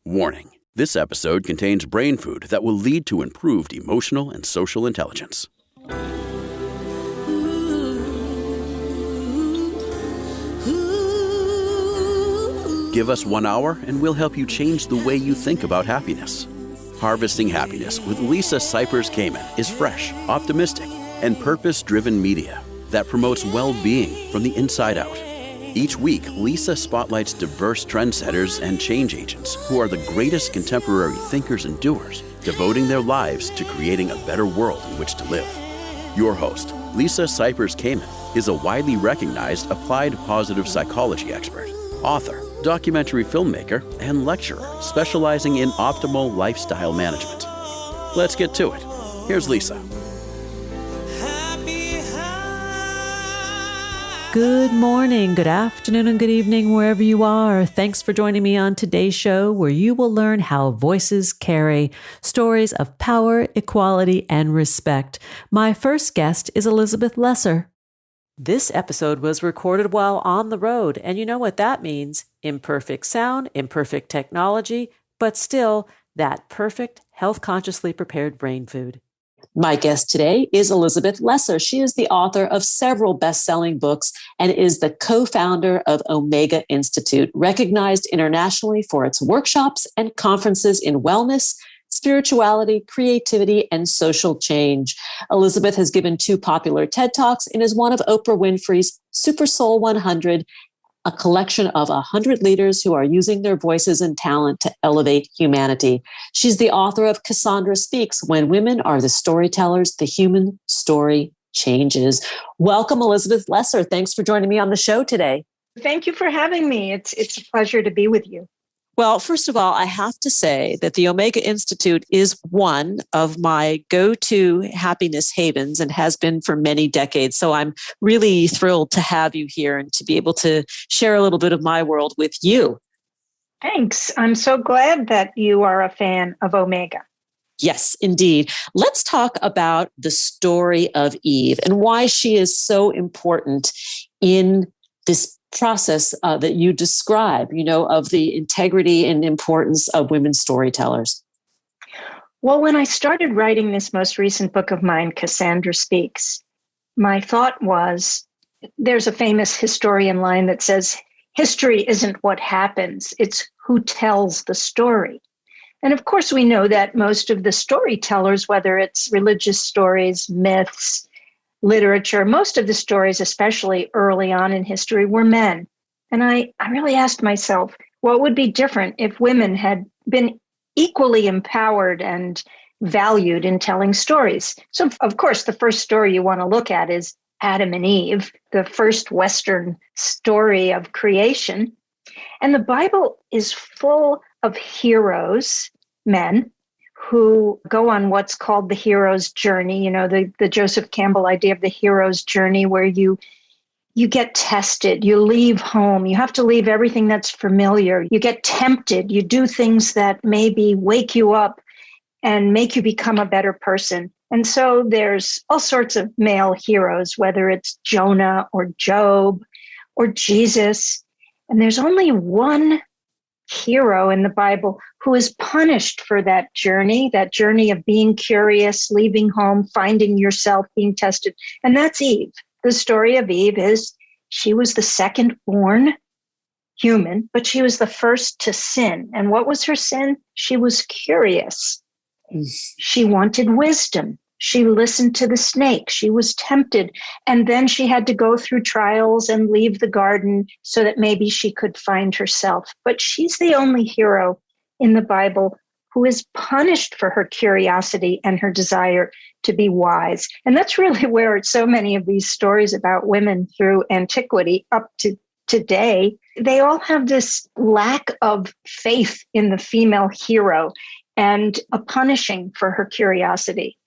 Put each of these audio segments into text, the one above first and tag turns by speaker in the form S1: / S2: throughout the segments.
S1: Warning: this episode contains brain food that will lead to improved emotional and social intelligence. Give us 1 hour and we'll help you change the way you think about happiness. Harvesting Happiness with Lisa Cypers Kamen is fresh, optimistic, and purpose-driven media that promotes well-being from the inside out. Each week, Lisa spotlights diverse trendsetters and change agents who are the greatest contemporary thinkers and doers, devoting their lives to creating a better world in which to live. Your host, Lisa Cypers Kamen, is a widely recognized applied positive psychology expert, author, documentary filmmaker, and lecturer specializing in optimal lifestyle management. Let's get to it. Here's Lisa.
S2: Good morning, good afternoon, and good evening, wherever you are. Thanks for joining me on today's show, where you will learn how voices carry stories of power, equality, and respect. My first guest is Elizabeth Lesser. This episode was recorded while on the road, and you know what that means. Imperfect sound, imperfect technology, but still that perfect, health-consciously prepared brain food. My guest today is Elizabeth Lesser. She is the author of several best-selling books and is the co-founder of Omega Institute, recognized internationally for its workshops and conferences in wellness, spirituality, creativity, and social change. Elizabeth has given 2 popular TED Talks and is one of Oprah Winfrey's Super Soul 100, a collection of 100 leaders who are using their voices and talent to elevate humanity. She's the author of Cassandra Speaks, When Women Are the Storytellers, the Human Story Changes. Welcome, Elizabeth Lesser. Thanks for joining me on the show today.
S3: Thank you for having me. It's a pleasure to be with you.
S2: Well, first of all, I have to say that the Omega Institute is one of my go-to happiness havens and has been for many decades. So I'm really thrilled to have you here and to be able to share a little bit of my world with you.
S3: Thanks. I'm so glad that you are a fan of Omega.
S2: Yes, indeed. Let's talk about the story of Eve and why she is so important in this process that you describe, of the integrity and importance of women storytellers.
S3: Well, when I started writing this most recent book of mine, Cassandra Speaks, my thought was, there's a famous historian line that says, history isn't what happens, it's who tells the story. And of course, we know that most of the storytellers, whether it's religious stories, myths, literature, most of the stories, especially early on in history, were men. And I really asked myself, what would be different if women had been equally empowered and valued in telling stories? So, of course, the first story you want to look at is Adam and Eve, the first Western story of creation. And the Bible is full of heroes, men, who go on what's called the hero's journey, the Joseph Campbell idea of the hero's journey, where you get tested, you leave home, you have to leave everything that's familiar, you get tempted, you do things that maybe wake you up and make you become a better person. And so there's all sorts of male heroes, whether it's Jonah or Job or Jesus. And there's only one hero in the Bible who is punished for that journey of being curious, leaving home, finding yourself, being tested. And that's Eve. The story of Eve is she was the second born human, but she was the first to sin. And what was her sin? She was curious. She wanted wisdom. She listened to the snake. She was tempted. And then she had to go through trials and leave the garden so that maybe she could find herself. But she's the only hero in the Bible who is punished for her curiosity and her desire to be wise. And that's really where so many of these stories about women through antiquity up to today, they all have this lack of faith in the female hero and a punishing for her curiosity.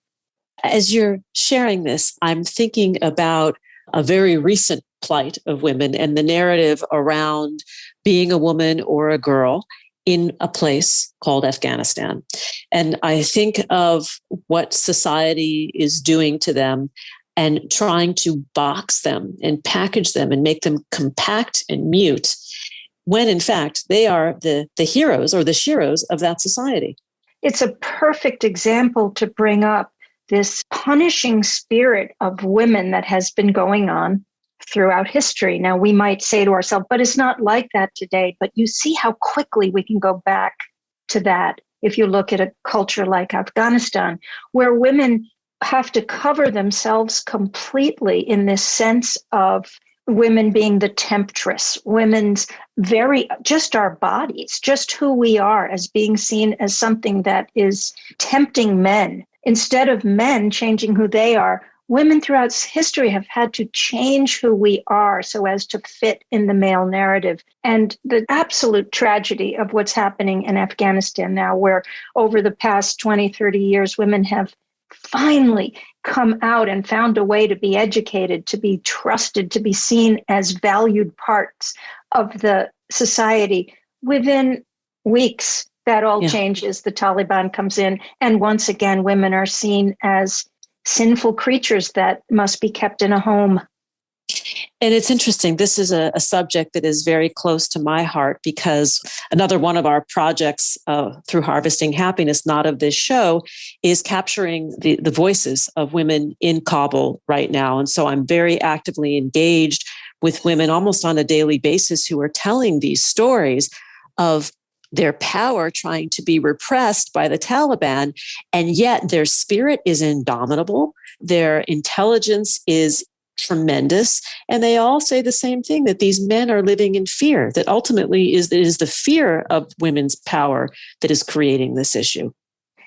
S2: As you're sharing this, I'm thinking about a very recent plight of women and the narrative around being a woman or a girl in a place called Afghanistan. And I think of what society is doing to them and trying to box them and package them and make them compact and mute. when in fact they are the heroes or the sheroes of that society.
S3: It's a perfect example to bring up this punishing spirit of women that has been going on throughout history. Now, we might say to ourselves, but it's not like that today. But you see how quickly we can go back to that if you look at a culture like Afghanistan, where women have to cover themselves completely in this sense of women being the temptress, women's just our bodies, just who we are as being seen as something that is tempting men. Instead of men changing who they are, women throughout history have had to change who we are so as to fit in the male narrative. And the absolute tragedy of what's happening in Afghanistan now, where over the past 20, 30 years, women have finally come out and found a way to be educated, to be trusted, to be seen as valued parts of the society. Within weeks, that all changes. The Taliban comes in, and once again, women are seen as sinful creatures that must be kept in a home.
S2: And it's interesting. This is a subject that is very close to my heart, because another one of our projects through Harvesting Happiness, not of this show, is capturing the voices of women in Kabul right now. And so I'm very actively engaged with women almost on a daily basis who are telling these stories of their power trying to be repressed by the Taliban, and yet their spirit is indomitable. Their intelligence is tremendous. And they all say the same thing, that these men are living in fear, that ultimately it is the fear of women's power that is creating this issue.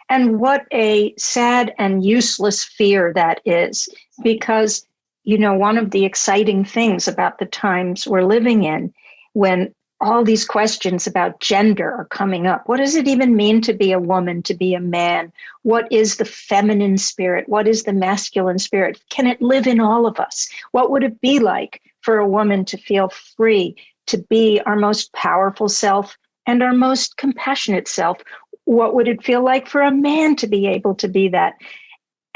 S3: And what a sad and useless fear that is, because, one of the exciting things about the times we're living in, when all these questions about gender are coming up. What does it even mean to be a woman, to be a man? What is the feminine spirit? What is the masculine spirit? Can it live in all of us? What would it be like for a woman to feel free, to be our most powerful self and our most compassionate self? What would it feel like for a man to be able to be that?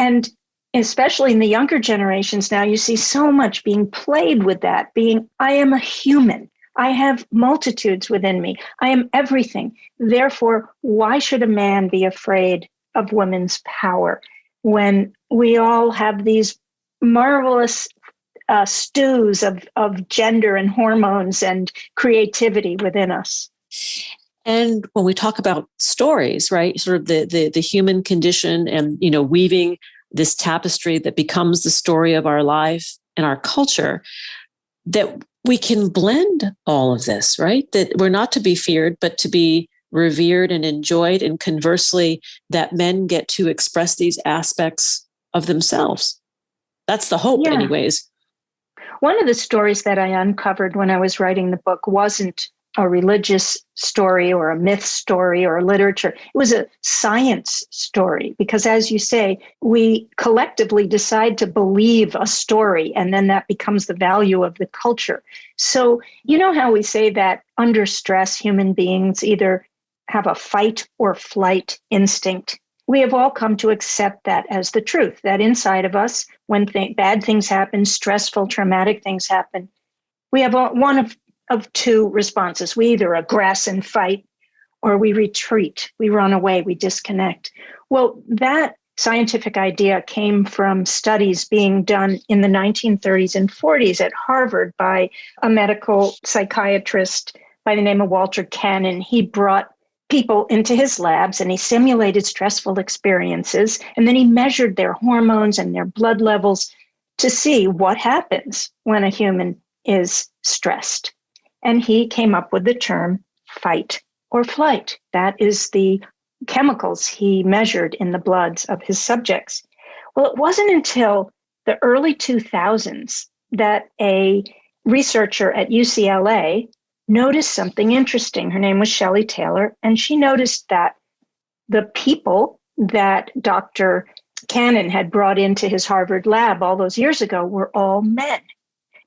S3: And especially in the younger generations now, you see so much being played with that, I am a human. I have multitudes within me. I am everything. Therefore, why should a man be afraid of women's power when we all have these marvelous stews of gender and hormones and creativity within us?
S2: And when we talk about stories, right, sort of the human condition and, weaving this tapestry that becomes the story of our life and our culture, that we can blend all of this, right? That we're not to be feared, but to be revered and enjoyed. And conversely, that men get to express these aspects of themselves. That's the hope, anyways.
S3: One of the stories that I uncovered when I was writing the book wasn't a religious story or a myth story or a literature. It was a science story, because as you say, we collectively decide to believe a story, and then that becomes the value of the culture. So you know how we say that under stress, human beings either have a fight or flight instinct. We have all come to accept that as the truth, that inside of us, when bad things happen, stressful, traumatic things happen, we have one of two responses. We either aggress and fight, or we retreat, we run away, we disconnect. Well, that scientific idea came from studies being done in the 1930s and 40s at Harvard by a medical psychiatrist by the name of Walter Kamen. He brought people into his labs and he simulated stressful experiences, and then he measured their hormones and their blood levels to see what happens when a human is stressed. And he came up with the term fight or flight. That is the chemicals he measured in the bloods of his subjects. Well, it wasn't until the early 2000s that a researcher at UCLA noticed something interesting. Her name was Shelley Taylor, and she noticed that the people that Dr. Kamen had brought into his Harvard lab all those years ago were all men.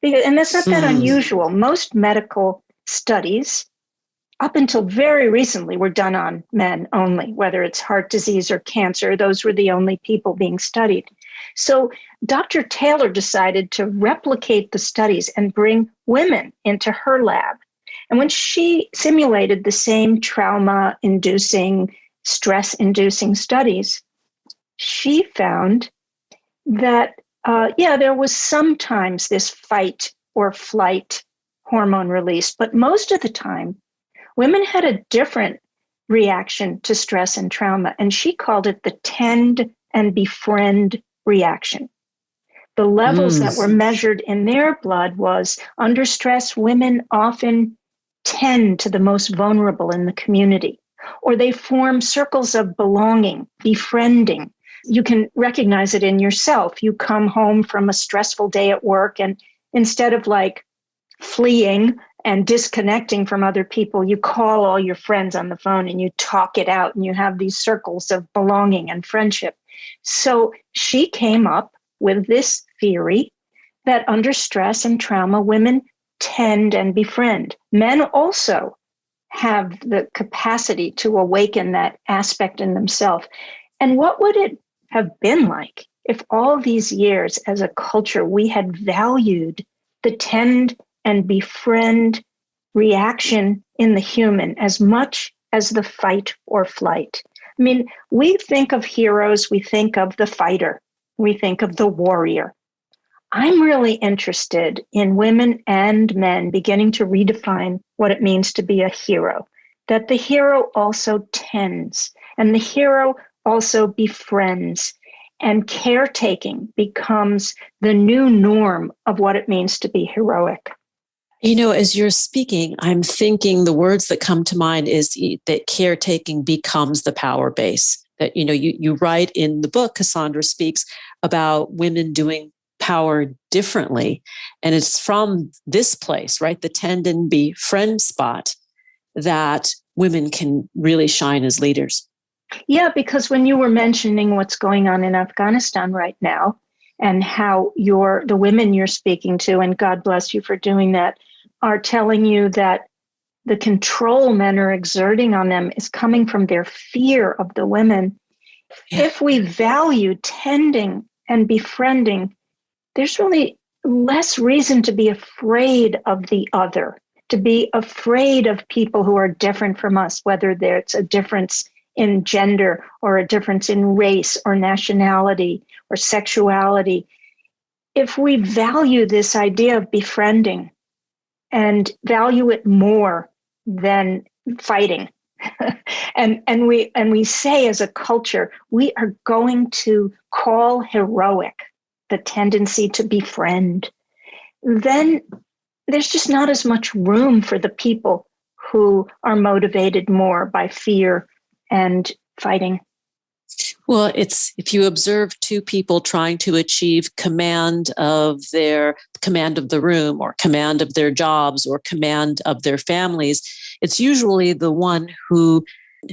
S3: And that's not that unusual. Most medical studies, up until very recently, were done on men only, whether it's heart disease or cancer. Those were the only people being studied. So Dr. Taylor decided to replicate the studies and bring women into her lab. And when she simulated the same trauma-inducing, stress-inducing studies, she found that, there was sometimes this fight or flight hormone release, but most of the time, women had a different reaction to stress and trauma, and she called it the tend and befriend reaction. The levels that were measured in their blood was under stress, women often tend to the most vulnerable in the community, or they form circles of belonging, befriending. You can recognize it in yourself. You come home from a stressful day at work, and instead of like fleeing and disconnecting from other people, you call all your friends on the phone and you talk it out, and you have these circles of belonging and friendship. So she came up with this theory that under stress and trauma, women tend and befriend. Men also have the capacity to awaken that aspect in themselves. And what would it have been like if all these years as a culture we had valued the tend and befriend reaction in the human as much as the fight or flight? I mean, we think of heroes, we think of the fighter, we think of the warrior. I'm really interested in women and men beginning to redefine what it means to be a hero, that the hero also tends, and the hero also befriends, and caretaking becomes the new norm of what it means to be heroic.
S2: You know, as you're speaking, I'm thinking the words that come to mind is that caretaking becomes the power base. That, you write in the book, Cassandra Speaks, about women doing power differently. And it's from this place, right? The tend and befriend spot that women can really shine as leaders.
S3: Yeah, because when you were mentioning what's going on in Afghanistan right now and how the women you're speaking to, and God bless you for doing that, are telling you that the control men are exerting on them is coming from their fear of the women. Yeah. If we value tending and befriending, there's really less reason to be afraid of the other, to be afraid of people who are different from us, whether there's a difference in gender or a difference in race or nationality or sexuality. If we value this idea of befriending and value it more than fighting, and we say as a culture, we are going to call heroic the tendency to befriend, then there's just not as much room for the people who are motivated more by fear and fighting.
S2: Well, if you observe two people trying to achieve command of the room or command of their jobs or command of their families, it's usually the one who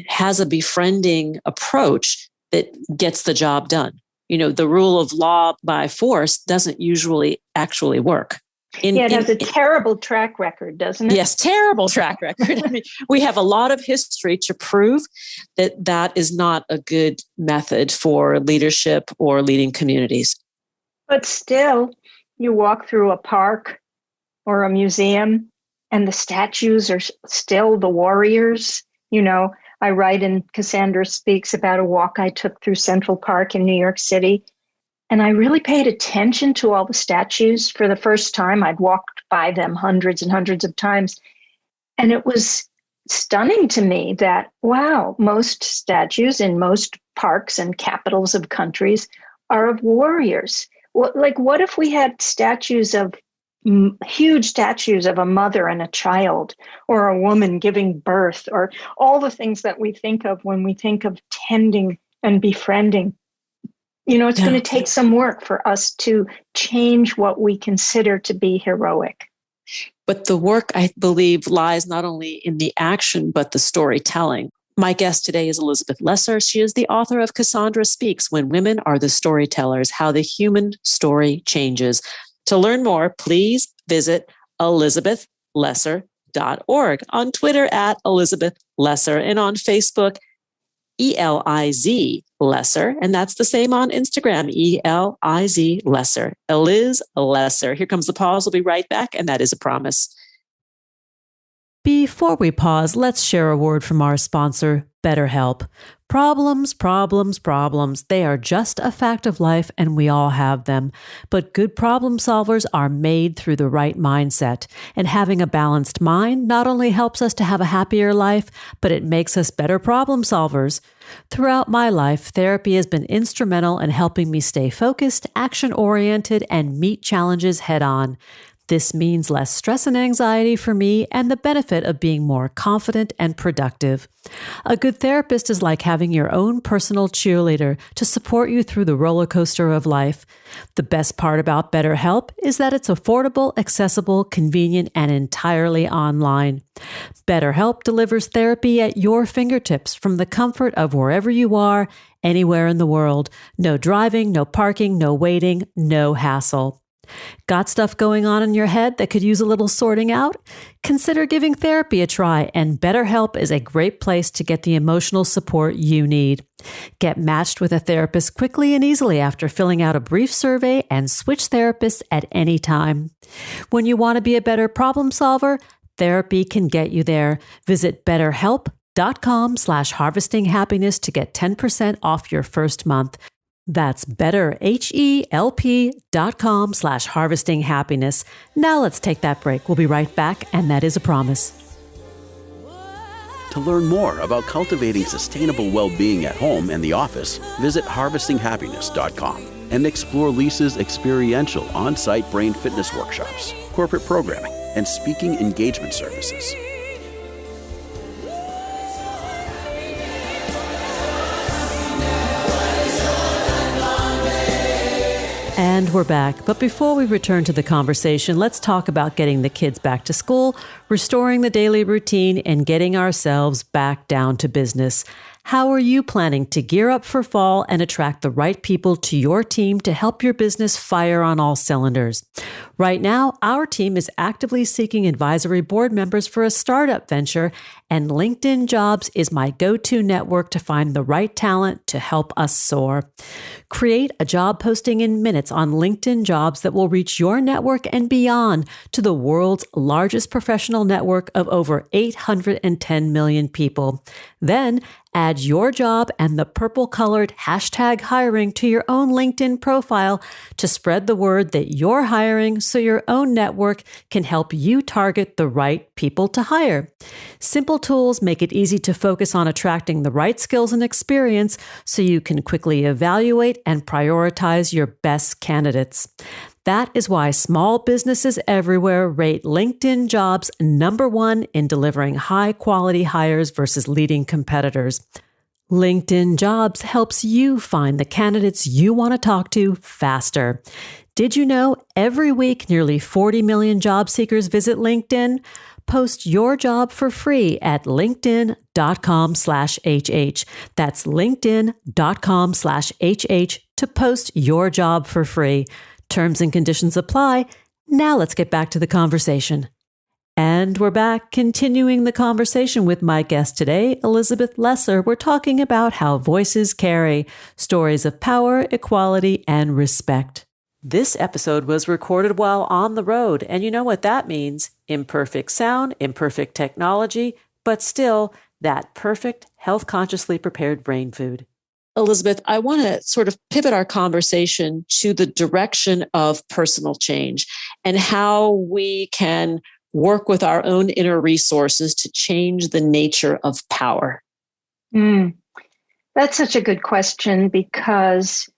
S2: has a befriending approach that gets the job done. The rule of law by force doesn't usually actually work.
S3: It has a terrible track record, doesn't it?
S2: Yes, terrible track record. I mean, we have a lot of history to prove that is not a good method for leadership or leading communities.
S3: But still, you walk through a park or a museum and the statues are still the warriors. I write in Cassandra Speaks about a walk I took through Central Park in New York City. And I really paid attention to all the statues for the first time. I'd walked by them hundreds and hundreds of times. And it was stunning to me that, wow, most statues in most parks and capitals of countries are of warriors. What if we had huge statues of a mother and a child, or a woman giving birth, or all the things that we think of when we think of tending and befriending? It's going to take some work for us to change what we consider to be heroic.
S2: But the work, I believe, lies not only in the action, but the storytelling. My guest today is Elizabeth Lesser. She is the author of Cassandra Speaks, When Women Are the Storytellers, How the Human Story Changes. To learn more, please visit elizabethlesser.org, on Twitter @ElizabethLesser, and on Facebook, ELIZ Lesser, and that's the same on Instagram, ELIZ Lesser. Eliz Lesser. Here comes the pause. We'll be right back, and that is a promise. Before we pause, let's share a word from our sponsor, BetterHelp. Problems, problems, problems. They are just a fact of life and we all have them. But good problem solvers are made through the right mindset. And having a balanced mind not only helps us to have a happier life, but it makes us better problem solvers. Throughout my life, therapy has been instrumental in helping me stay focused, action-oriented, and meet challenges head-on. This means less stress and anxiety for me and the benefit of being more confident and productive. A good therapist is like having your own personal cheerleader to support you through the roller coaster of life. The best part about BetterHelp is that it's affordable, accessible, convenient, and entirely online. BetterHelp delivers therapy at your fingertips from the comfort of wherever you are, anywhere in the world. No driving, no parking, no waiting, no hassle. Got stuff going on in your head that could use a little sorting out? Consider giving therapy a try, and BetterHelp is a great place to get the emotional support you need. Get matched with a therapist quickly and easily after filling out a brief survey and switch therapists at any time. When you want to be a better problem solver, therapy can get you there. Visit BetterHelp.com/harvestinghappiness to get 10% off your first month. That's BetterHelp.com/harvestinghappiness. Now let's take that break. We'll be right back, and that is a promise.
S1: To learn more about cultivating sustainable well-being at home and the office, visit harvestinghappiness.com and explore Lisa's experiential on-site brain fitness workshops, corporate programming, and speaking engagement services.
S2: And we're back. But before we return to the conversation, let's talk about getting the kids back to school, restoring the daily routine, and getting ourselves back down to business. How are you planning to gear up for fall and attract the right people to your team to help your business fire on all cylinders? Right now, our team is actively seeking advisory board members for a startup venture, and LinkedIn Jobs is my go-to network to find the right talent to help us soar. Create a job posting in minutes on LinkedIn Jobs that will reach your network and beyond to the world's largest professional network of over 810 million people. Then add your job and the purple-colored #hiring to your own LinkedIn profile to spread the word that you're hiring so your own network can help you target the right people to hire. Simple tools make it easy to focus on attracting the right skills and experience so you can quickly evaluate and prioritize your best candidates. That is why small businesses everywhere rate LinkedIn Jobs #1 in delivering high-quality hires versus leading competitors. LinkedIn Jobs helps you find the candidates you want to talk to faster. Did you know every week nearly 40 million job seekers visit LinkedIn? Post your job for free at linkedin.com/HH. That's linkedin.com/HH to post your job for free. Terms and conditions apply. Now let's get back to the conversation. And we're back, continuing the conversation with my guest today, Elizabeth Lesser. We're talking about how voices carry, stories of power, equality, and respect. This episode was recorded while on the road, and you know what that means. Imperfect sound, imperfect technology, but still that perfect, health-consciously prepared brain food. Elizabeth, I want to sort of pivot our conversation to the direction of personal change and how we can work with our own inner resources to change the nature of power.
S3: That's such a good question because,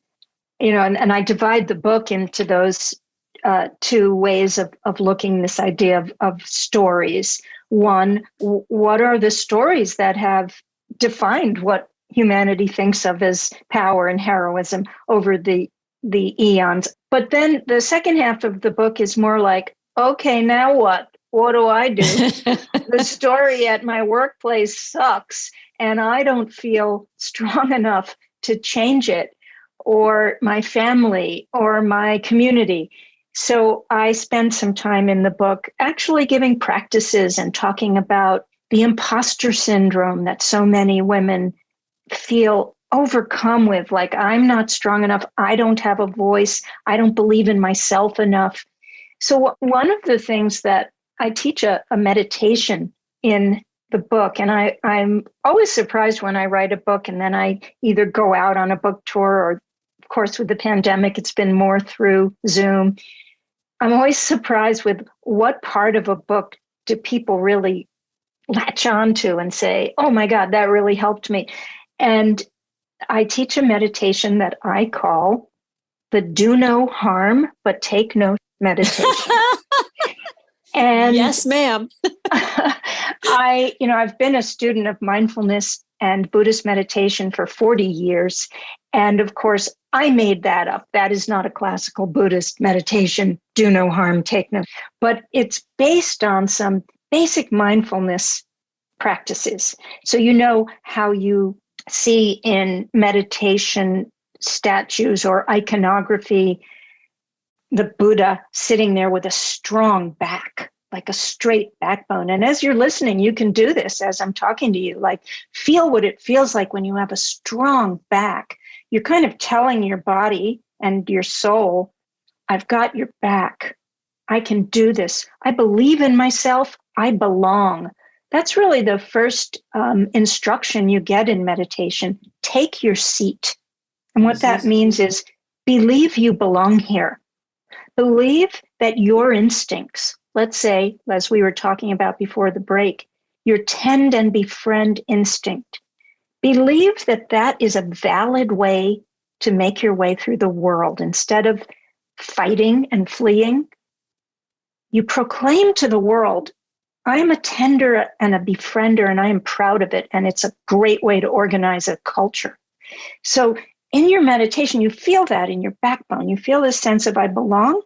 S3: and I divide the book into those two ways of looking this idea of stories. One, what are the stories that have defined what humanity thinks of as power and heroism over the eons? But then the second half of the book is more like, okay, now what? What do I do? The story at my workplace sucks, and I don't feel strong enough to change it, or my family, or my community. So I spend some time in the book actually giving practices and talking about the imposter syndrome that so many women feel overcome with, like, I'm not strong enough, I don't have a voice, I don't believe in myself enough. So one of the things that I teach a meditation in the book. And I'm always surprised when I write a book and then I either go out on a book tour or, of course, with the pandemic, it's been more through Zoom. I'm always surprised with what part of a book do people really latch on to and say, oh my God, that really helped me. And I teach a meditation that I call the do no harm, but take no meditation. And
S2: yes, ma'am.
S3: I've been a student of mindfulness and Buddhist meditation for 40 years. And of course, I made that up. That is not a classical Buddhist meditation, do no harm, take no, but it's based on some basic mindfulness practices. So you know how you see in meditation statues or iconography, the Buddha sitting there with a strong back, like a straight backbone. And as you're listening, you can do this as I'm talking to you, like feel what it feels like when you have a strong back. You're kind of telling your body and your soul, I've got your back. I can do this. I believe in myself. I belong. That's really the first instruction you get in meditation. Take your seat. And what that means is believe you belong here. Believe that your instincts, let's say, as we were talking about before the break, your tend and befriend instinct, believe that that is a valid way to make your way through the world. Instead of fighting and fleeing, you proclaim to the world, I am a tender and a befriender, and I am proud of it. And it's a great way to organize a culture. So in your meditation, you feel that in your backbone. You feel this sense of I belong,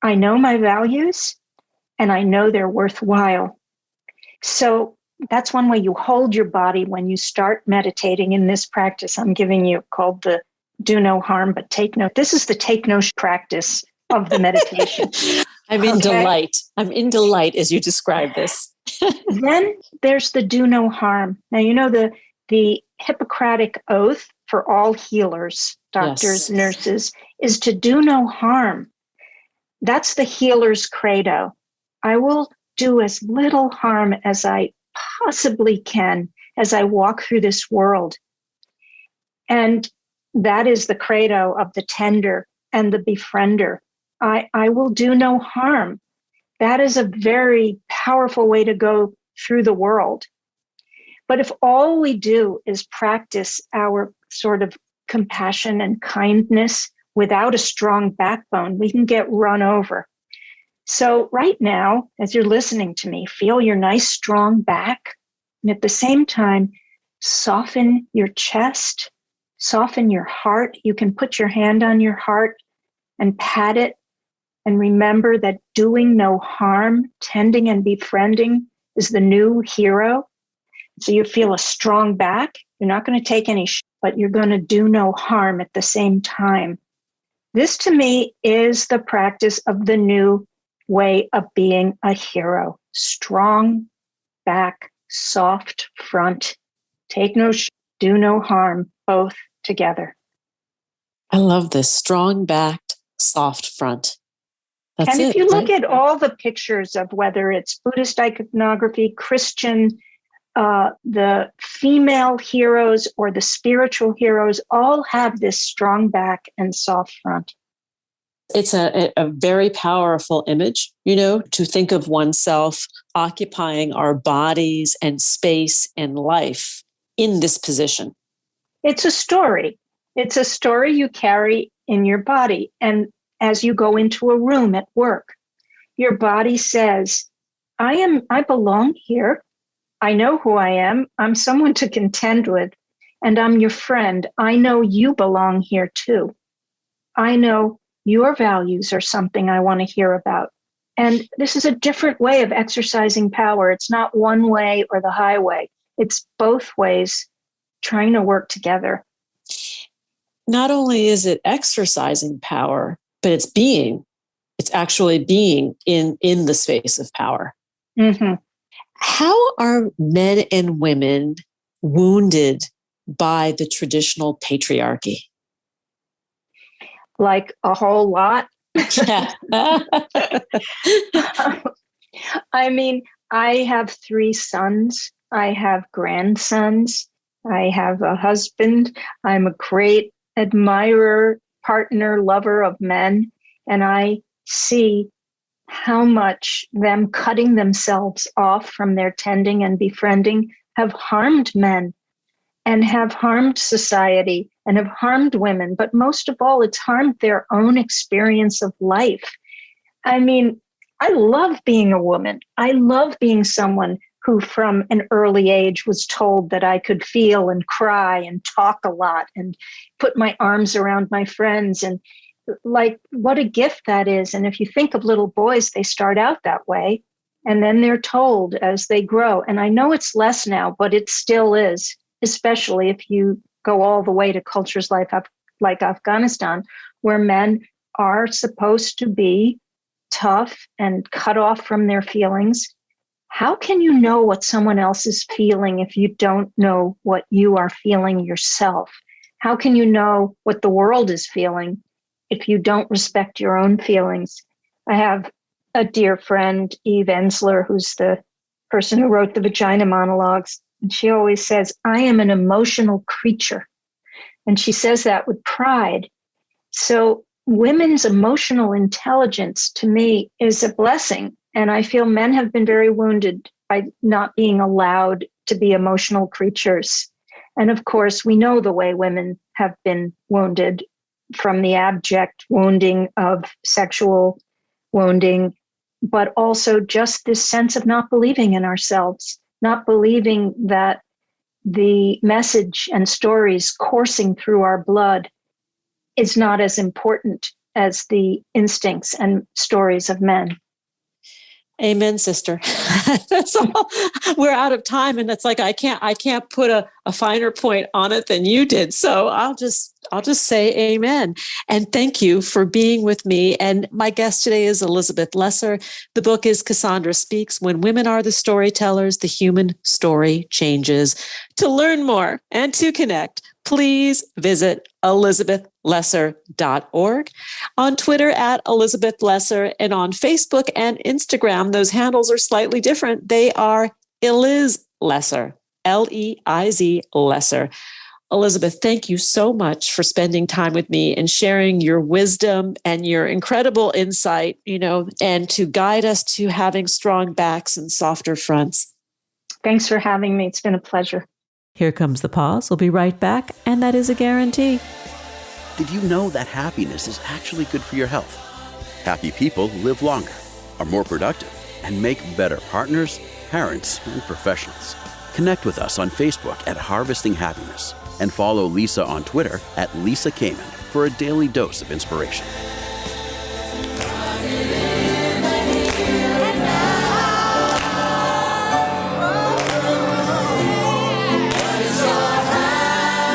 S3: I know my values, and I know they're worthwhile. So that's one way you hold your body when you start meditating in this practice I'm giving you called the do no harm, but take no. This is the take no practice of the meditation.
S2: I'm in delight. I'm in delight as you describe this.
S3: Then there's the do no harm. Now, you know, the Hippocratic oath for all healers, doctors, nurses, is to do no harm. That's the healer's credo. I will do as little harm as I possibly can as I walk through this world. And that is the credo of the tender and the befriender. I will do no harm. That is a very powerful way to go through the world. But if all we do is practice our sort of compassion and kindness without a strong backbone, we can get run over. So right now, as you're listening to me, feel your nice, strong back. And at the same time, soften your chest, soften your heart. You can put your hand on your heart and pat it. And remember that doing no harm, tending and befriending is the new hero. So you feel a strong back. You're not going to take any but you're going to do no harm at the same time. This to me is the practice of the new way of being a hero. Strong back, soft front, take no do no harm, both together.
S2: I love this. Strong backed, soft front. That's
S3: and if
S2: it,
S3: you look
S2: right?
S3: at all the pictures of whether it's Buddhist iconography, Christian, the female heroes or the spiritual heroes all have this strong back and soft front.
S2: It's a very powerful image, to think of oneself occupying our bodies and space and life in this position.
S3: It's a story. It's a story you carry in your body. And as you go into a room at work, your body says, I belong here. I know who I am. I'm someone to contend with, and I'm your friend. I know you belong here too. I know your values are something I want to hear about. And this is a different way of exercising power. It's not one way or the highway. It's both ways trying to work together.
S2: Not only is it exercising power, but it's actually being in the space of power.
S3: Mm-hmm.
S2: How are men and women wounded by the traditional patriarchy?
S3: Like a whole lot. I mean, I have 3 sons. I have grandsons. I have a husband. I'm a great admirer, partner, lover of men. And I see how much them cutting themselves off from their tending and befriending have harmed men and have harmed society and have harmed women. But most of all, it's harmed their own experience of life. I mean, I love being a woman. I love being someone who from an early age was told that I could feel and cry and talk a lot and put my arms around my friends. And like, what a gift that is. And if you think of little boys, they start out that way. And then they're told as they grow. And I know it's less now, but it still is, especially if you go all the way to cultures like Afghanistan, where men are supposed to be tough and cut off from their feelings. How can you know what someone else is feeling if you don't know what you are feeling yourself? How can you know what the world is feeling if you don't respect your own feelings? I have a dear friend, Eve Ensler, who's the person who wrote the Vagina Monologues. And she always says, I am an emotional creature. And she says that with pride. So women's emotional intelligence to me is a blessing. And I feel men have been very wounded by not being allowed to be emotional creatures. And of course, we know the way women have been wounded, from the abject wounding of sexual wounding, but also just this sense of not believing in ourselves, not believing that the message and stories coursing through our blood is not as important as the instincts and stories of men.
S2: Amen, sister. That's all. We're out of time, and it's like I can't put a finer point on it than you did. So I'll just say amen. And thank you for being with me. And my guest today is Elizabeth Lesser. The book is Cassandra Speaks: When Women Are the Storytellers, the Human Story Changes. To learn more and to connect, please visit elizabethlesser.org, on Twitter at Elizabeth Lesser, and on Facebook and Instagram. Those handles are slightly different. They are Eliz Lesser, Leiz Lesser. Elizabeth, thank you so much for spending time with me and sharing your wisdom and your incredible insight, and to guide us to having strong backs and softer fronts.
S3: Thanks for having me. It's been a pleasure.
S2: Here comes the pause. We'll be right back, and that is a guarantee.
S1: Did you know that happiness is actually good for your health? Happy people live longer, are more productive, and make better partners, parents, and professionals. Connect with us on Facebook at Harvesting Happiness, and follow Lisa on Twitter at Lisa Kamen for a daily dose of inspiration.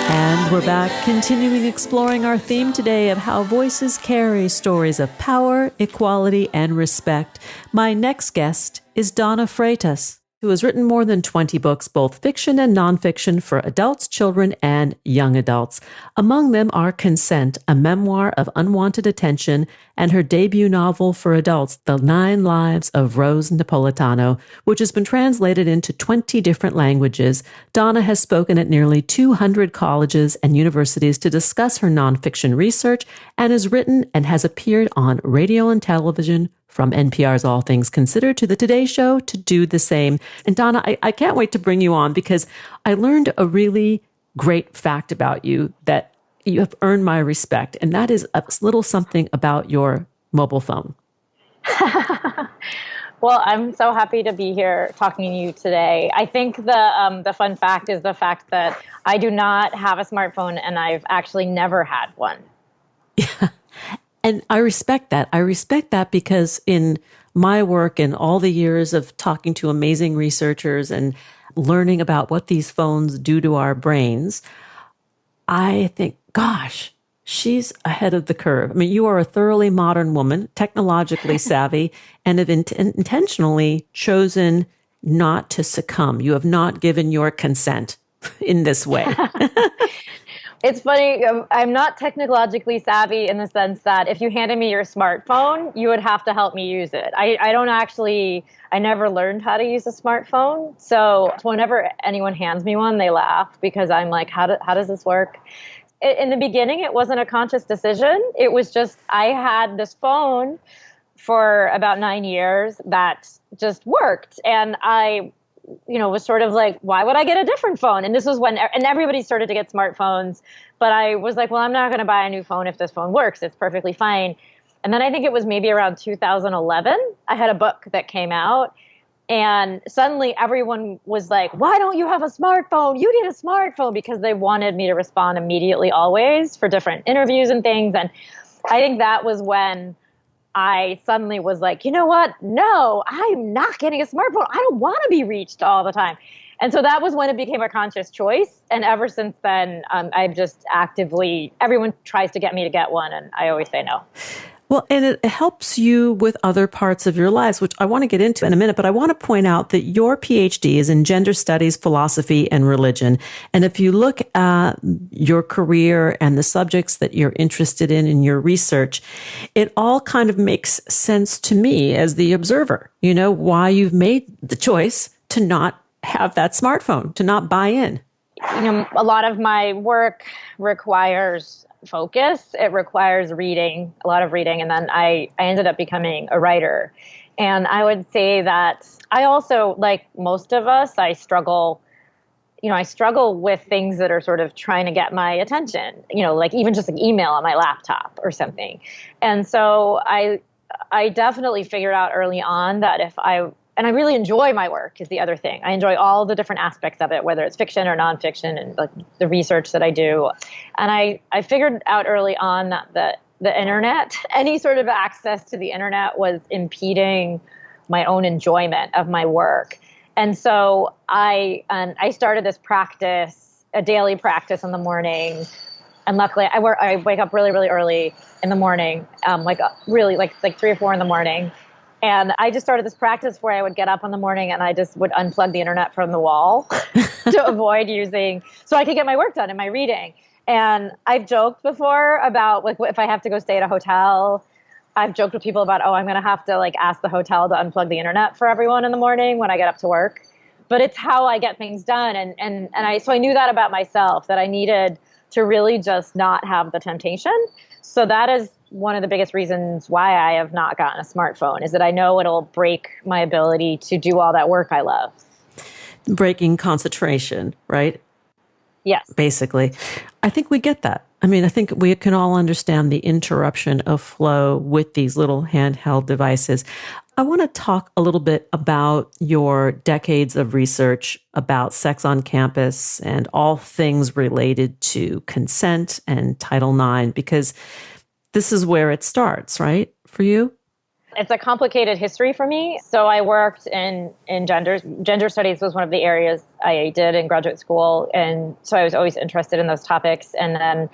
S2: And we're back, continuing exploring our theme today of how voices carry stories of power, equality, and respect. My next guest is Donna Freitas, who has written more than 20 books, both fiction and nonfiction, for adults, children, and young adults. Among them are Consent, a memoir of unwanted attention, and her debut novel for adults, The 9 Lives of Rose Napolitano, which has been translated into 20 different languages. Donna has spoken at nearly 200 colleges and universities to discuss her nonfiction research, and has written and has appeared on radio and television, from NPR's All Things Considered to the Today Show, to do the same. And Donna, I can't wait to bring you on, because I learned a really great fact about you that you have earned my respect. And that is a little something about your mobile phone.
S4: Well, I'm so happy to be here talking to you today. I think the fun fact is the fact that I do not have a smartphone, and I've actually never had one.
S2: Yeah. And I respect that. I respect that because in my work and all the years of talking to amazing researchers and learning about what these phones do to our brains, I think, gosh, she's ahead of the curve. I mean, you are a thoroughly modern woman, technologically savvy, and have intentionally chosen not to succumb. You have not given your consent in this way.
S4: It's funny. I'm not technologically savvy in the sense that if you handed me your smartphone, you would have to help me use it. I don't actually, I never learned how to use a smartphone. So whenever anyone hands me one, they laugh because I'm like, how does this work? In the beginning, it wasn't a conscious decision. It was just, I had this phone for about 9 years that just worked. And I was sort of like, why would I get a different phone? And this was when, and everybody started to get smartphones. But I was like, well, I'm not going to buy a new phone if this phone works. It's perfectly fine. And then I think it was maybe around 2011, I had a book that came out. And suddenly everyone was like, why don't you have a smartphone? You need a smartphone, because they wanted me to respond immediately always for different interviews and things. And I think that was when I suddenly was like, you know what? No, I'm not getting a smartphone. I don't want to be reached all the time. And so that was when it became a conscious choice. And ever since then, I've just actively, everyone tries to get me to get one, and I always say no.
S2: Well, and it helps you with other parts of your lives, which I want to get into in a minute, but I want to point out that your PhD is in gender studies, philosophy, and religion. And if you look at your career and the subjects that you're interested in your research, it all kind of makes sense to me as the observer, why you've made the choice to not have that smartphone, to not buy in.
S4: A lot of my work requires focus. It requires reading, a lot of reading. And then I ended up becoming a writer. And I would say that I also, like most of us, I struggle with things that are sort of trying to get my attention, like even just an email on my laptop or something. And so I definitely figured out early on that and I really enjoy my work is the other thing. I enjoy all the different aspects of it, whether it's fiction or nonfiction, and like the research that I do. And I figured out early on that the internet, any sort of access to the internet, was impeding my own enjoyment of my work. And so I started this practice, a daily practice in the morning. And luckily, I wake up really, really early in the morning, like 3 or 4 in the morning. And I just started this practice where I would get up in the morning and I just would unplug the internet from the wall to avoid so I could get my work done and my reading. And I've joked before about like if I have to go stay at a hotel, I've joked with people about, I'm going to have to like ask the hotel to unplug the internet for everyone in the morning when I get up to work. But it's how I get things done. So I knew that about myself, that I needed to really just not have the temptation. So that is one of the biggest reasons why I have not gotten a smartphone, is that I know it'll break my ability to do all that work I love.
S2: Breaking concentration, right?
S4: Yes.
S2: Basically. I think we get that. I mean, I think we can all understand the interruption of flow with these little handheld devices. I want to talk a little bit about your decades of research about sex on campus and all things related to consent and Title IX, because this is where it starts, right, for you?
S4: It's a complicated history for me. So I worked in gender studies was one of the areas I did in graduate school. And so I was always interested in those topics. And then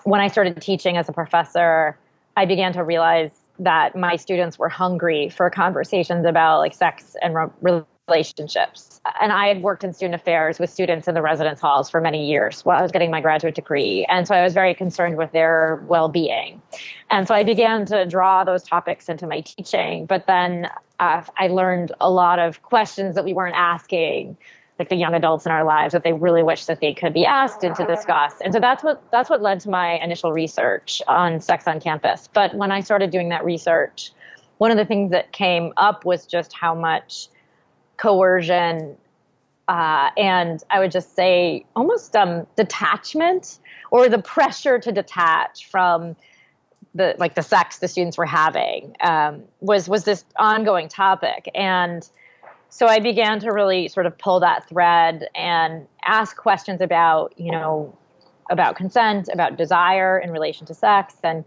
S4: when I started teaching as a professor, I began to realize that my students were hungry for conversations about like sex and relationships. And I had worked in student affairs with students in the residence halls for many years while I was getting my graduate degree. And so I was very concerned with their well-being. And so I began to draw those topics into my teaching. But then I learned a lot of questions that we weren't asking, like the young adults in our lives, that they really wish that they could be asked and to discuss. And so that's what led to my initial research on sex on campus. But when I started doing that research, one of the things that came up was just how much coercion and I would just say almost detachment, or the pressure to detach from the sex the students were having was this ongoing topic. And so I began to really sort of pull that thread and ask questions about consent, about desire in relation to sex. And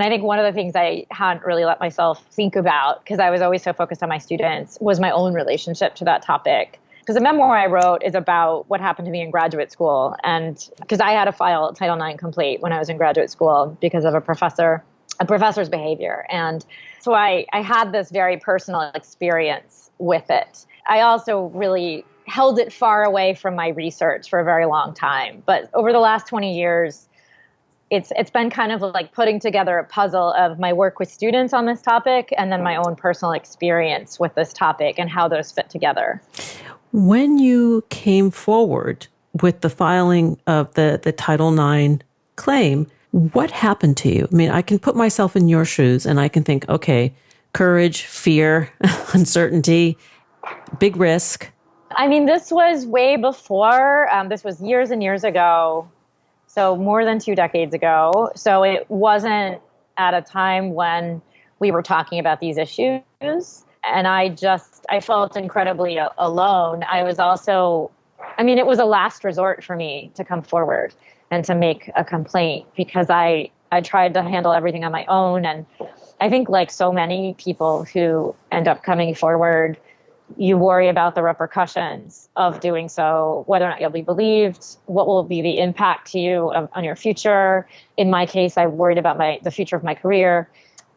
S4: I think one of the things I hadn't really let myself think about, because I was always so focused on my students, was my own relationship to that topic. Because the memoir I wrote is about what happened to me in graduate school. And because I had to file Title IX complete when I was in graduate school because of a professor's behavior. And so I had this very personal experience with it. I also really held it far away from my research for a very long time. But over the last 20 years, it's been kind of like putting together a puzzle of my work with students on this topic and then my own personal experience with this topic and how those fit together.
S2: When you came forward with the filing of the Title IX claim, what happened to you? I mean, I can put myself in your shoes and I can think, okay, courage, fear, uncertainty, big risk.
S4: I mean, this was way before. This was years and years ago. So more than 2 decades ago. So it wasn't at a time when we were talking about these issues. And I felt incredibly alone. I was also, it was a last resort for me to come forward and to make a complaint because I tried to handle everything on my own. And I think like so many people who end up coming forward, you worry about the repercussions of doing so, whether or not you'll be believed, what will be the impact to you on your future. In my case, I worried about the future of my career.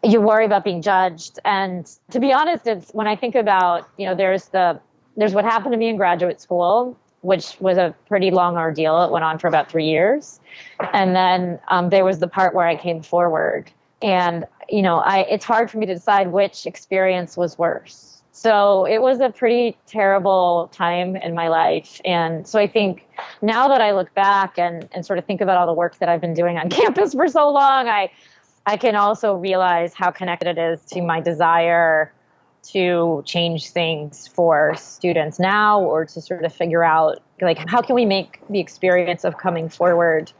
S4: You worry about being judged. And to be honest, it's when I think about, there's what happened to me in graduate school, which was a pretty long ordeal. It went on for about 3 years. And then there was the part where I came forward. And, it's hard for me to decide which experience was worse. So it was a pretty terrible time in my life. And so I think now that I look back and sort of think about all the work that I've been doing on campus for so long, I can also realize how connected it is to my desire to change things for students now, or to sort of figure out, like, how can we make the experience of coming forward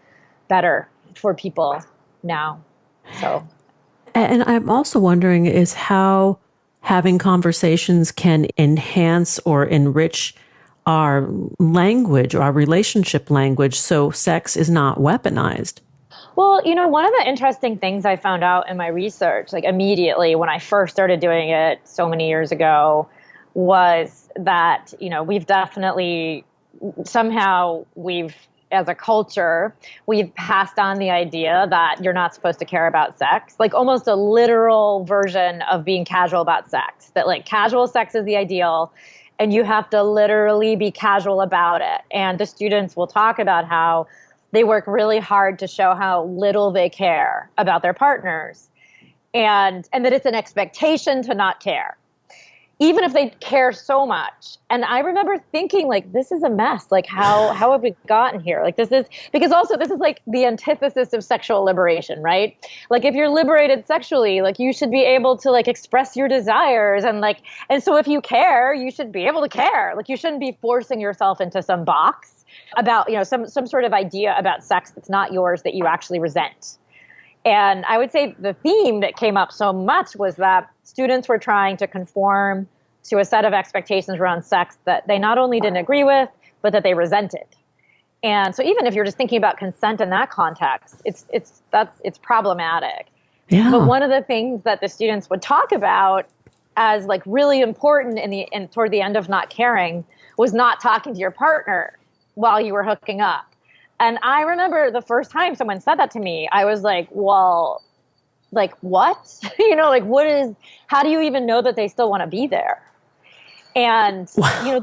S4: better for people now? So,
S2: and I'm also wondering is how having conversations can enhance or enrich our language or our relationship language so sex is not weaponized.
S4: Well, one of the interesting things I found out in my research, like immediately when I first started doing it so many years ago, was that, we've definitely, as a culture, we've passed on the idea that you're not supposed to care about sex, like almost a literal version of being casual about sex, that like casual sex is the ideal and you have to literally be casual about it. And the students will talk about how they work really hard to show how little they care about their partners and that it's an expectation to not care, even if they care so much. And I remember thinking, like, this is a mess. Like, how have we gotten here? Like, this is like the antithesis of sexual liberation, right? Like, if you're liberated sexually, like, you should be able to, like, express your desires. And so if you care, you should be able to care. Like, you shouldn't be forcing yourself into some box about, some sort of idea about sex that's not yours, that you actually resent. And I would say the theme that came up so much was that students were trying to conform to a set of expectations around sex that they not only didn't agree with, but that they resented. And so even if you're just thinking about consent in that context, it's problematic.
S2: Yeah.
S4: But one of the things that the students would talk about as like really important toward the end of not caring was not talking to your partner while you were hooking up. And I remember the first time someone said that to me, I was like, well, like what? How do you even know that they still want to be there? And,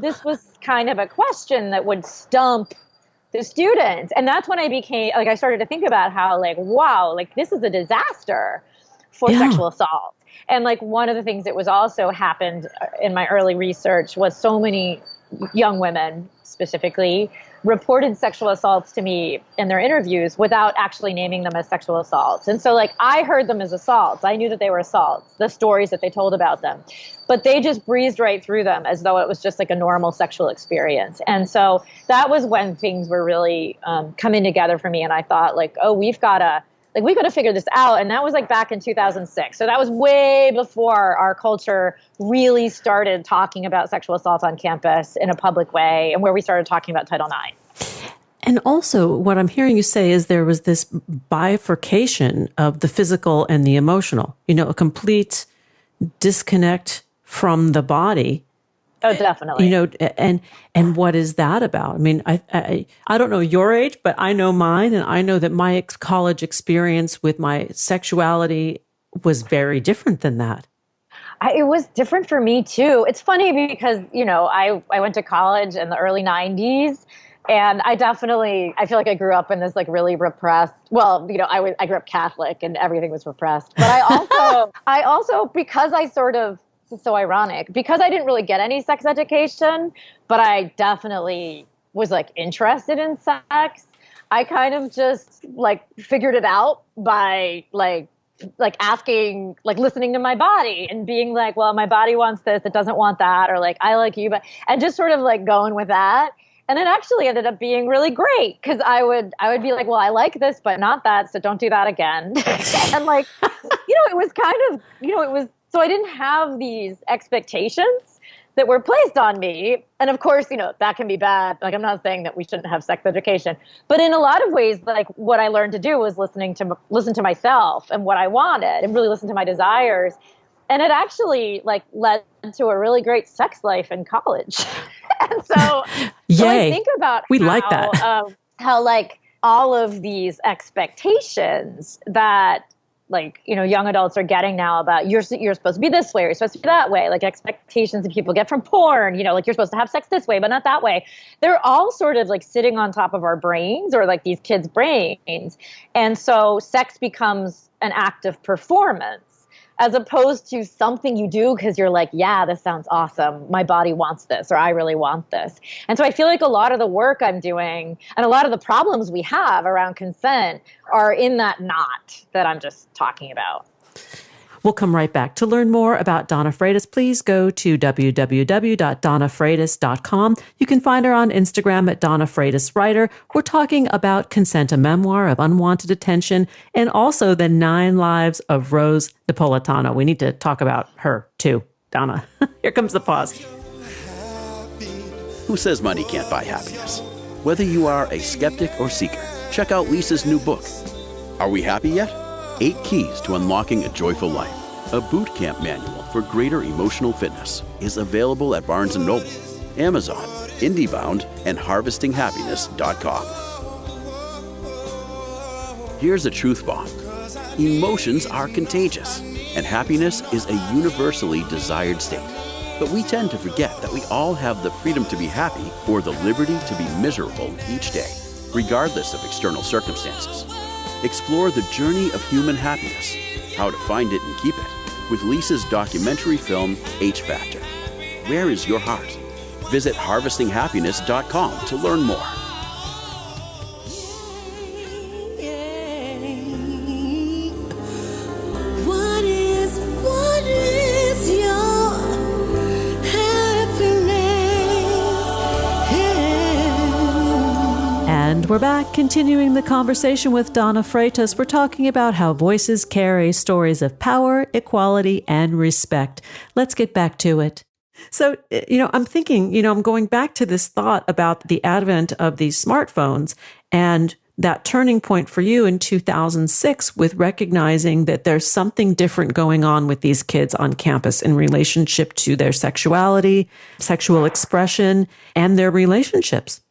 S4: this was kind of a question that would stump the students. And that's when I started to think about how wow, this is a disaster for sexual assault. And one of the things that was also happened in my early research was so many young women specifically reported sexual assaults to me in their interviews without actually naming them as sexual assaults. And so I heard them as assaults. I knew that they were assaults, the stories that they told about them, but they just breezed right through them as though it was just like a normal sexual experience. And so that was when things were really coming together for me. And I thought we've got to figure this out. And that was back in 2006. So that was way before our culture really started talking about sexual assault on campus in a public way, and where we started talking about Title IX.
S2: And also what I'm hearing you say is there was this bifurcation of the physical and the emotional, a complete disconnect from the body.
S4: Oh, definitely.
S2: And what is that about? I mean, I don't know your age, but I know mine, and I know that my college experience with my sexuality was very different than that.
S4: It was different for me too. It's funny because, I went to college in the early 90s. And I feel like I grew up in this like really repressed, I grew up Catholic and everything was repressed. But I also, because I sort of, this is so ironic, because I didn't really get any sex education, but I definitely was like interested in sex. I kind of just like figured it out by like asking, like listening to my body and being like, well, my body wants this, it doesn't want that, or like, I like you, and just sort of like going with that. And it actually ended up being really great because I would be like, well, I like this, but not that, so don't do that again. And like, it was kind of, so I didn't have these expectations that were placed on me. And of course, that can be bad. Like, I'm not saying that we shouldn't have sex education, but in a lot of ways, like what I learned to do was listen to myself and what I wanted and really listen to my desires. And it actually like led to a really great sex life in college. And so I think about how like all of these expectations that like, young adults are getting now about you're supposed to be this way, or you're supposed to be that way, like expectations that people get from porn, like you're supposed to have sex this way, but not that way. They're all sort of like sitting on top of our brains or like these kids' brains. And so sex becomes an act of performance, as opposed to something you do because you're like, yeah, this sounds awesome. My body wants this, or I really want this. And so I feel like a lot of the work I'm doing and a lot of the problems we have around consent are in that knot that I'm just talking about.
S2: We'll come right back. To learn more about Donna Freitas, please go to www.donnafreitas.com. You can find her on Instagram at Donna Freitas Writer. We're talking about Consent, a Memoir of Unwanted Attention, and also the 9 Lives of Rose Napolitano. We need to talk about her too, Donna. Here comes the pause.
S1: Who says money can't buy happiness? Whether you are a skeptic or seeker, check out Lisa's new book. Are we happy yet? 8 Keys to Unlocking a Joyful Life, a boot camp manual for greater emotional fitness, is available at Barnes & Noble, Amazon, IndieBound, and HarvestingHappiness.com. Here's a truth bomb. Emotions are contagious, and happiness is a universally desired state. But we tend to forget that we all have the freedom to be happy or the liberty to be miserable each day, regardless of external circumstances. Explore the journey of human happiness, how to find it and keep it, with Lisa's documentary film, H Factor. Where is your heart? Visit HarvestingHappiness.com to learn more.
S5: What is your happiness?
S2: And we're back, continuing the conversation with Donna Freitas. We're talking about how voices carry stories of power, equality, and respect. Let's get back to it. So, I'm thinking, I'm going back to this thought about the advent of these smartphones and that turning point for you in 2006 with recognizing that there's something different going on with these kids on campus in relationship to their sexuality, sexual expression, and their relationships.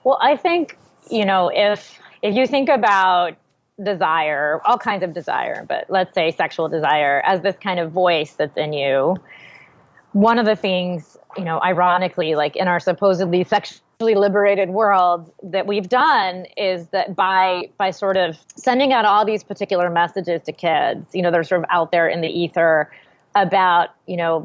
S4: Well, I think, if you think about desire, all kinds of desire, but let's say sexual desire as this kind of voice that's in you, one of the things, ironically, like in our supposedly sexually liberated world that we've done is that by sort of sending out all these particular messages to kids, they're sort of out there in the ether about,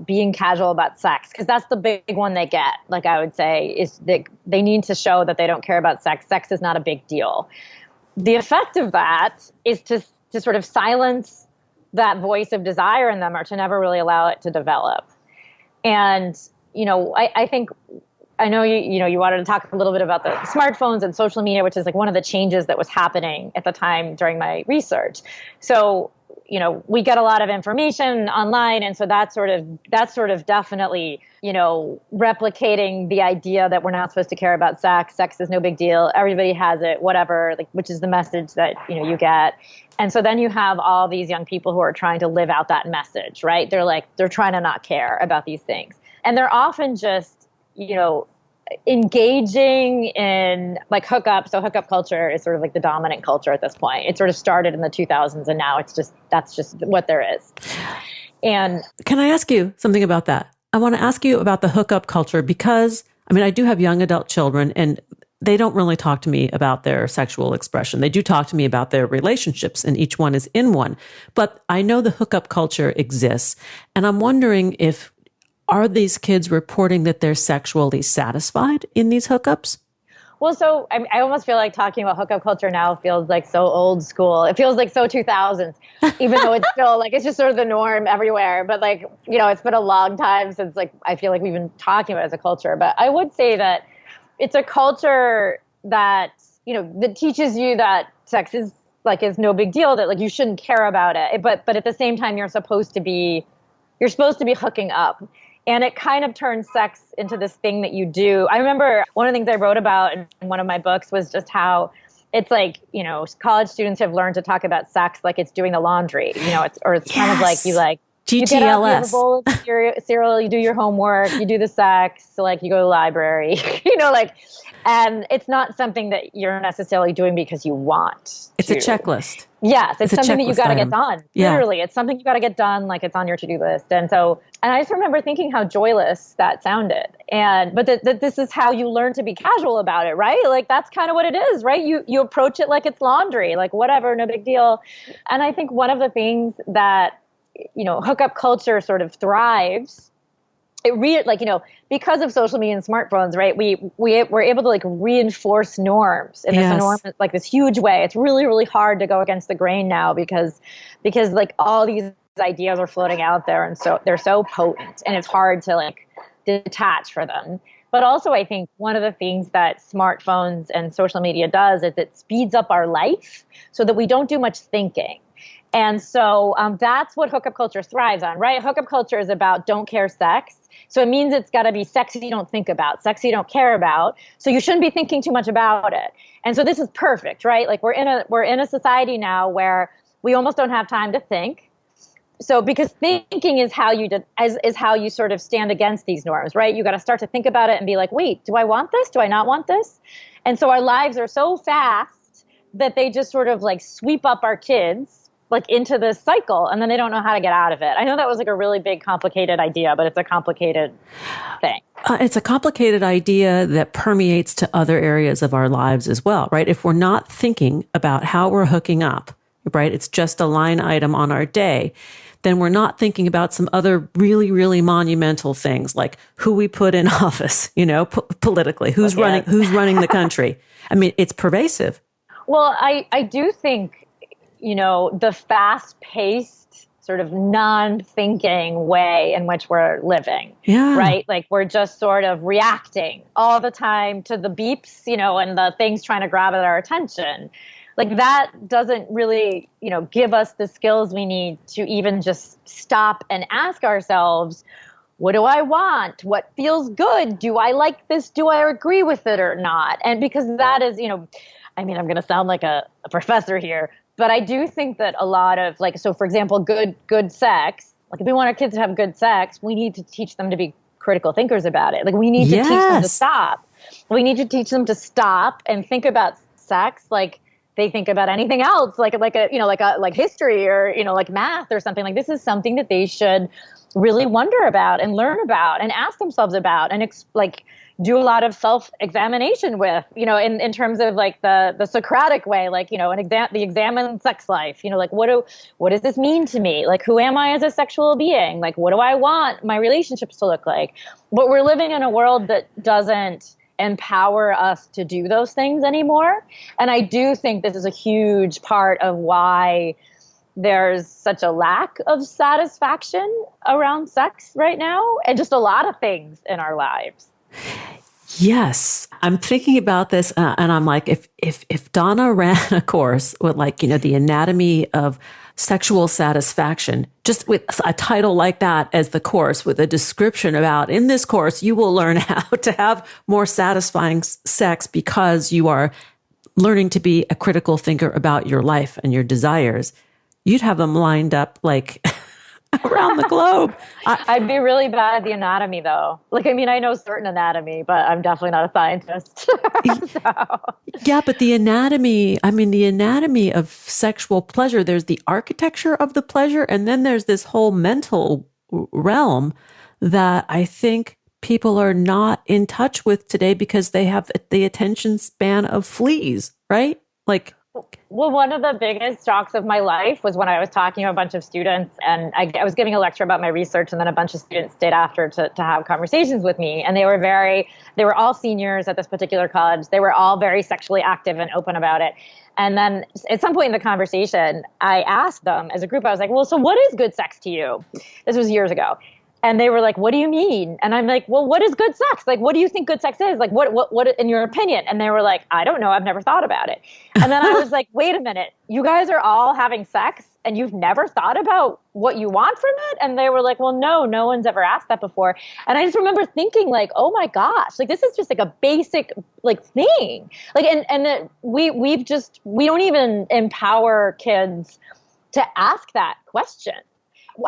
S4: being casual about sex, because that's the big one they get. Like I would say is that they need to show that they don't care about sex. Sex is not a big deal. The effect of that is to sort of silence that voice of desire in them, or to never really allow it to develop. And, I think, I know you wanted to talk a little bit about the smartphones and social media, which is like one of the changes that was happening at the time during my research. So, we get a lot of information online. And so that's sort of definitely, replicating the idea that we're not supposed to care about sex. Sex is no big deal. Everybody has it, whatever, like, which is the message that, you get. And so then you have all these young people who are trying to live out that message, right? They're trying to not care about these things. And they're often just, engaging in like hookup. So hookup culture is sort of like the dominant culture at this point. It sort of started in the 2000s and now that's just what there is. And
S2: can I ask you something about that? I want to ask you about the hookup culture because, I mean, I do have young adult children and they don't really talk to me about their sexual expression. They do talk to me about their relationships, and each one is in one. But I know the hookup culture exists, and I'm wondering if are these kids reporting that they're sexually satisfied in these hookups?
S4: well, so I almost feel like talking about hookup culture now feels like so old school. It feels like so 2000s, even though it's still like, it's just sort of the norm everywhere. But like, you know, it's been a long time since like, I feel like we've been talking about it as a culture. But I would say that it's a culture that, you know, that teaches you that sex is no big deal, that like you shouldn't care about it. But at the same time, you're supposed to be hooking up. And it kind of turns sex into this thing that you do. I remember one of the things I wrote about in one of my books was just how it's like, you know, college students have learned to talk about sex like it's doing the laundry, you know, it's kind of like you like,
S2: GTLS.
S4: You get up, you have a bowl of cereal, you do your homework, you do the sex, so like you go to the library, you know, like, and it's not something that you're necessarily doing because you want.
S2: It's a checklist.
S4: Yes, it's something that you got to get done.
S2: Yeah.
S4: Literally, it's something you got to get done, like it's on your to-do list. And I just remember thinking how joyless that sounded. But that this is how you learn to be casual about it, right? Like that's kind of what it is, right? You approach it like it's laundry, like whatever, no big deal. And I think one of the things that, you know, hookup culture sort of thrives, because of social media and smartphones, right? We're able to like reinforce norms in this enormous, like this huge way. It's really, really hard to go against the grain now because like all these ideas are floating out there, and so they're so potent, and it's hard to like detach for them. But also, I think one of the things that smartphones and social media does is it speeds up our life so that we don't do much thinking. And so that's what hookup culture thrives on, right? Hookup culture is about don't care sex. So it means it's got to be sex you don't think about, sex you don't care about. So you shouldn't be thinking too much about it. And so this is perfect, right? Like we're in a society now where we almost don't have time to think. So because thinking is how you sort of stand against these norms, right? You got to start to think about it and be like, wait, do I want this? Do I not want this? And so our lives are so fast that they just sort of like sweep up our kids like into this cycle, and then they don't know how to get out of it. I know that was like a really big, complicated idea, but it's a complicated thing.
S2: It's a complicated idea that permeates to other areas of our lives as well, right? If we're not thinking about how we're hooking up, right? It's just a line item on our day. Then we're not thinking about some other really, really monumental things like who we put in office, you know, politically, who's running the country. I mean, it's pervasive.
S4: Well, I do think, you know, the fast-paced sort of non-thinking way in which we're living, right? Like we're just sort of reacting all the time to the beeps, you know, and the things trying to grab at our attention. Like that doesn't really, you know, give us the skills we need to even just stop and ask ourselves, what do I want? What feels good? Do I like this? Do I agree with it or not? And because that is, you know, I mean, I'm going to sound like a professor here, but I do think that a lot of like, so for example, good sex, like if we want our kids to have good sex, we need to teach them to be critical thinkers about it. Like we need to teach them to stop. We need to teach them to stop and think about sex like they think about anything else, like history or, you know, like math or something. Like this is something that they should really wonder about and learn about and ask themselves about and do a lot of self-examination with, you know, in terms of like the Socratic way, like, you know, the examined sex life, you know, like what does this mean to me? Like, who am I as a sexual being? Like, what do I want my relationships to look like? But we're living in a world that doesn't empower us to do those things anymore. And I do think this is a huge part of why there's such a lack of satisfaction around sex right now and just a lot of things in our lives.
S2: Yes. I'm thinking about this and I'm like, if Donna ran a course with like, you know, the anatomy of sexual satisfaction, just with a title like that as the course with a description about, in this course, you will learn how to have more satisfying sex because you are learning to be a critical thinker about your life and your desires. You'd have them lined up like around the globe.
S4: I'd be really bad at the anatomy, though. Like, I mean, I know certain anatomy, but I'm definitely not a scientist. So.
S2: Yeah, but the anatomy, I mean, the anatomy of sexual pleasure, there's the architecture of the pleasure, and then there's this whole mental realm that I think people are not in touch with today because they have the attention span of fleas, right? Like,
S4: well, one of the biggest shocks of my life was when I was talking to a bunch of students, and I was giving a lecture about my research, and then a bunch of students stayed after to have conversations with me. And they were all seniors at this particular college. They were all very sexually active and open about it. And then at some point in the conversation, I asked them as a group, I was like, well, so what is good sex to you? This was years ago. And they were like, what do you mean? And I'm like, well, what is good sex? Like, what do you think good sex is? Like, what in your opinion? And they were like, I don't know. I've never thought about it. And then I was like, wait a minute. You guys are all having sex and you've never thought about what you want from it? And they were like, well, no one's ever asked that before. And I just remember thinking like, oh my gosh, like this is just like a basic like thing. Like, and we don't even empower kids to ask that question.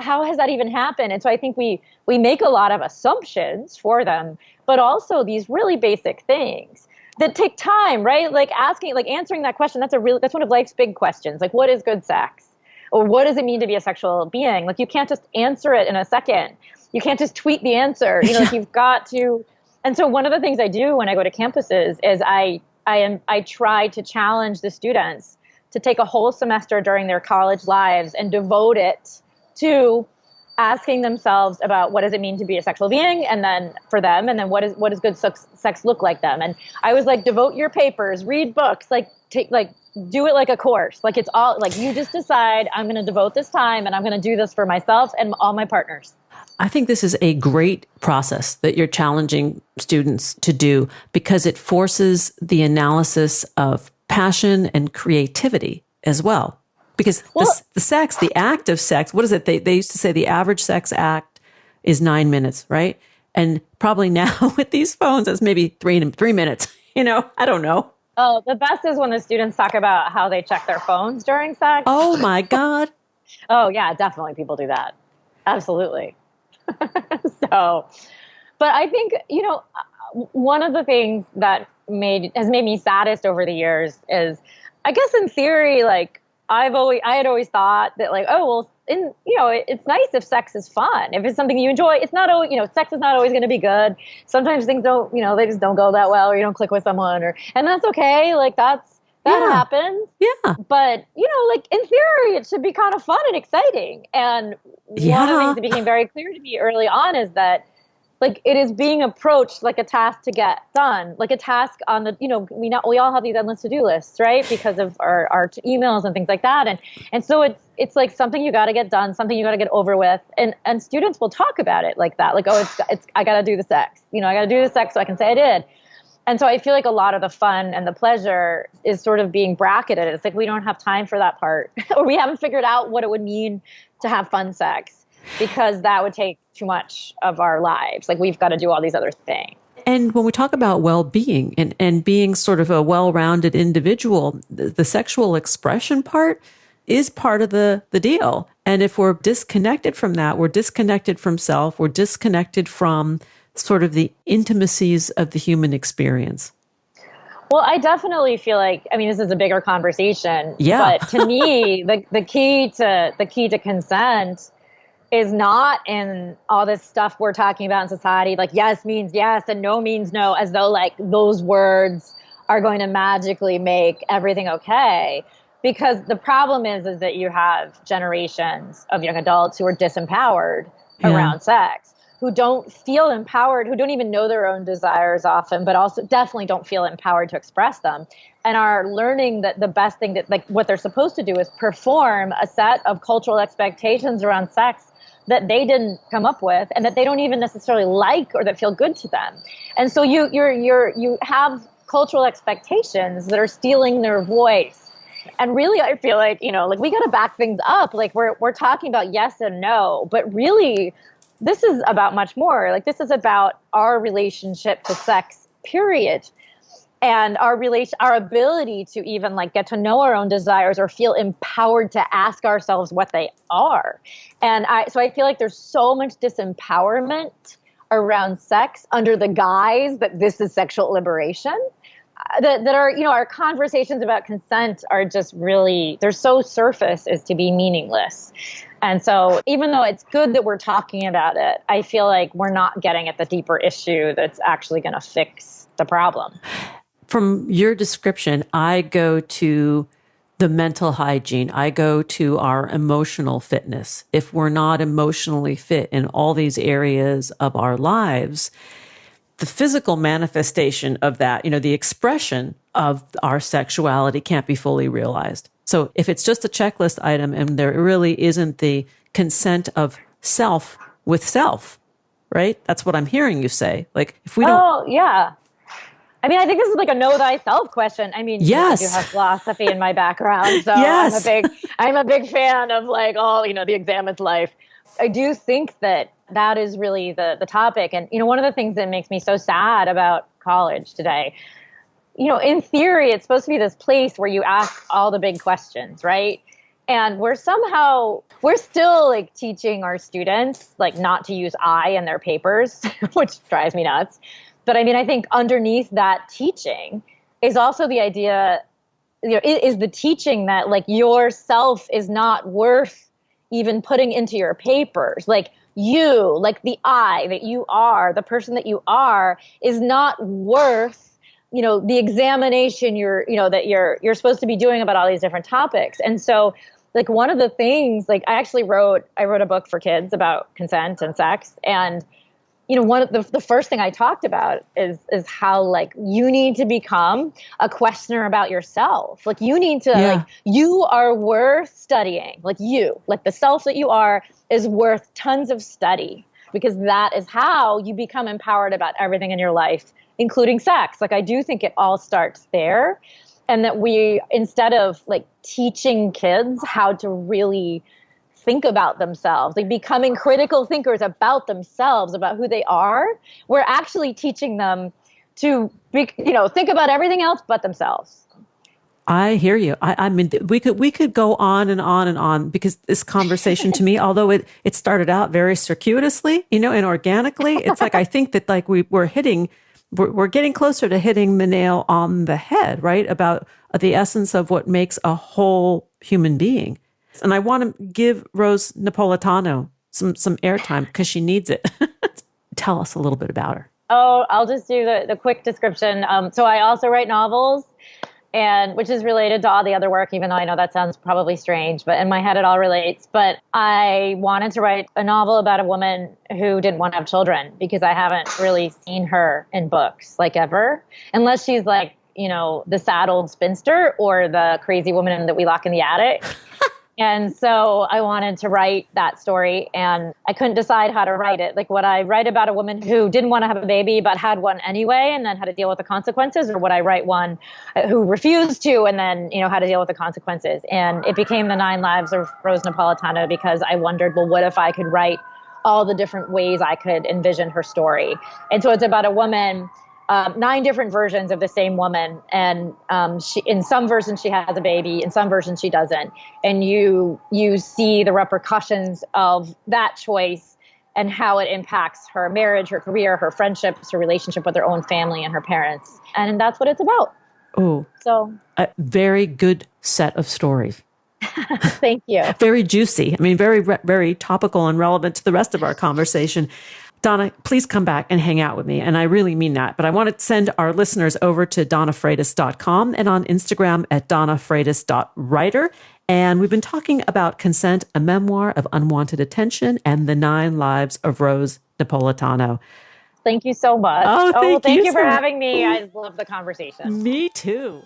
S4: How has that even happened? And so I think we make a lot of assumptions for them, but also these really basic things that take time, right? Like answering that question, that's one of life's big questions. Like, what is good sex? Or what does it mean to be a sexual being? Like, you can't just answer it in a second. You can't just tweet the answer. You know, like you've got to. And so one of the things I do when I go to campuses is I try to challenge the students to take a whole semester during their college lives and devote it to asking themselves about what does it mean to be a sexual being, and then for them, and then what does good sex look like them. And I was like, devote your papers, read books, do it like a course. Like, it's all like, you just decide, I'm going to devote this time and I'm going to do this for myself and all my partners.
S2: I think this is a great process that you're challenging students to do because it forces the analysis of passion and creativity as well. Because the act of sex, what is it? They used to say the average sex act is 9 minutes, right? And probably now with these phones, it's maybe 3 minutes. You know, I don't know.
S4: Oh, the best is when the students talk about how they check their phones during sex.
S2: Oh my God.
S4: Oh yeah, definitely people do that. Absolutely. But I think, you know, one of the things that has made me saddest over the years is, I guess in theory, like, I had always thought that like, oh, well, it's nice if sex is fun. If it's something you enjoy, it's not always, sex is not always going to be good. Sometimes things don't, they just don't go that well, or you don't click with someone, and that's okay. Like that happens. Yeah. But, like in theory, it should be kind of fun and exciting. And one of the things that became very clear to me early on is that, like, it is being approached like a task to get done, like a task on the, we all have these endless to-do lists, right? Because of our emails and things like that. And so it's like something you got to get done, something you got to get over with. And students will talk about it like that. Like, oh, I got to do the sex, I got to do the sex so I can say I did. And so I feel like a lot of the fun and the pleasure is sort of being bracketed. It's like, we don't have time for that part, or we haven't figured out what it would mean to have fun sex, because that would take too much of our lives. Like, we've got to do all these other things.
S2: And when we talk about well-being and being sort of a well-rounded individual, the sexual expression part is part of the deal. And if we're disconnected from that, we're disconnected from self, we're disconnected from sort of the intimacies of the human experience.
S4: Well, I definitely feel like, this is a bigger conversation.
S2: Yeah.
S4: But to me, the key to consent is not in all this stuff we're talking about in society, like yes means yes and no means no, as though like those words are going to magically make everything okay. Because the problem is that you have generations of young adults who are disempowered around sex, who don't feel empowered, who don't even know their own desires often, but also definitely don't feel empowered to express them, and are learning that the best thing that, like, what they're supposed to do is perform a set of cultural expectations around sex that they didn't come up with, and that they don't even necessarily like or that feel good to them. And so you have cultural expectations that are stealing their voice. And really, I feel like, like we got to back things up. Like we're talking about yes and no, but really this is about much more. Like, this is about our relationship to sex, period. and our ability to even like get to know our own desires or feel empowered to ask ourselves what they are. And so I feel like there's so much disempowerment around sex under the guise that this is sexual liberation. That are, our conversations about consent are just really, they're so surface as to be meaningless. And so even though it's good that we're talking about it, I feel like we're not getting at the deeper issue that's actually going to fix the problem.
S2: From your description, I go to the mental hygiene. I go to our emotional fitness. If we're not emotionally fit in all these areas of our lives, the physical manifestation of that, the expression of our sexuality can't be fully realized. So if it's just a checklist item and there really isn't the consent of self with self, right? That's what I'm hearing you say. Like if we don't.
S4: Oh, yeah. I mean, I think this is like a know thyself question. I mean,
S2: yes.
S4: I do have philosophy in my background, so
S2: yes.
S4: I'm a big fan of like all, the examined life. I do think that is really the topic. And, one of the things that makes me so sad about college today, in theory, it's supposed to be this place where you ask all the big questions, right? And we're still like teaching our students like not to use I in their papers, which drives me nuts. But I mean, I think underneath that teaching is also the idea, is the teaching that like yourself is not worth even putting into your papers. Like you, like the I that you are, the person that you are is not worth, the examination that you're supposed to be doing about all these different topics. And so like one of the things, like I wrote a book for kids about consent and sex. And one of the first thing I talked about is how like you need to become a questioner about yourself. Like you need to like you are worth studying. Like the self that you are is worth tons of study, because that is how you become empowered about everything in your life, including sex. Like I do think it all starts there, and that we, instead of like teaching kids how to really think about themselves, like becoming critical thinkers about themselves, about who they are, we're actually teaching them to be, think about everything else but themselves.
S2: I hear you. I mean, we could go on and on and on, because this conversation to me, although it started out very circuitously, and organically, it's like, I think that like we're getting closer to hitting the nail on the head, right? About the essence of what makes a whole human being. And I want to give Rose Napolitano some airtime because she needs it. Tell us a little bit about her.
S4: Oh, I'll just do the quick description. So I also write novels, and which is related to all the other work, even though I know that sounds probably strange, but in my head it all relates. But I wanted to write a novel about a woman who didn't want to have children, because I haven't really seen her in books like ever, unless she's like, the sad old spinster or the crazy woman that we lock in the attic. And so I wanted to write that story, and I couldn't decide how to write it. Like, would I write about a woman who didn't want to have a baby but had one anyway and then had to deal with the consequences? Or would I write one who refused to and then, had to deal with the consequences? And it became The 9 Lives of Rose Napolitano, because I wondered, well, what if I could write all the different ways I could envision her story? And so it's about a woman, 9 different versions of the same woman. And she, in some versions she has a baby, in some versions she doesn't. And you see the repercussions of that choice and how it impacts her marriage, her career, her friendships, her relationship with her own family and her parents. And that's what it's about.
S2: Oh,
S4: so
S2: a very good set of stories.
S4: Thank you.
S2: Very juicy. I mean, very, very topical and relevant to the rest of our conversation. Donna, please come back and hang out with me. And I really mean that. But I want to send our listeners over to donnafreitas.com and on Instagram at donnafreitas.writer. And we've been talking about Consent, a Memoir of Unwanted Attention, and The 9 Lives of Rose Napolitano.
S4: Thank you so much. Thank you for having me. I love the conversation.
S2: Me too.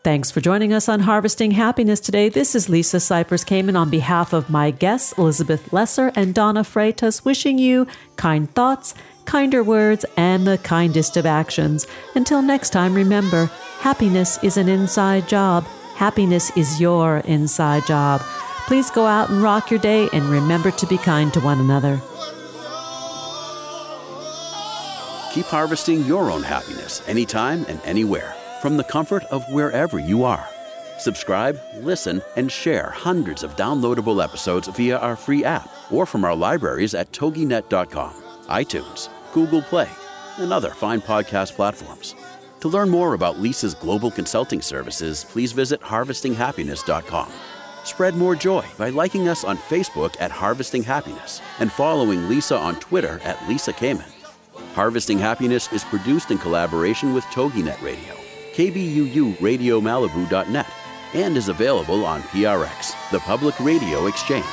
S2: Thanks for joining us on Harvesting Happiness today. This is Lisa Cypers Kamen on behalf of my guests, Elizabeth Lesser and Donna Freitas, wishing you kind thoughts, kinder words, and the kindest of actions. Until next time, remember, happiness is an inside job. Happiness is your inside job. Please go out and rock your day, and remember to be kind to one another.
S1: Keep harvesting your own happiness anytime and anywhere from the comfort of wherever you are. Subscribe, listen, and share hundreds of downloadable episodes via our free app or from our libraries at toginet.com, iTunes, Google Play, and other fine podcast platforms. To learn more about Lisa's global consulting services, please visit harvestinghappiness.com. Spread more joy by liking us on Facebook at Harvesting Happiness and following Lisa on Twitter at Lisa Kamen. Harvesting Happiness is produced in collaboration with TogiNet Radio, KBUU Radio Malibu.net, and is available on PRX, the Public Radio Exchange.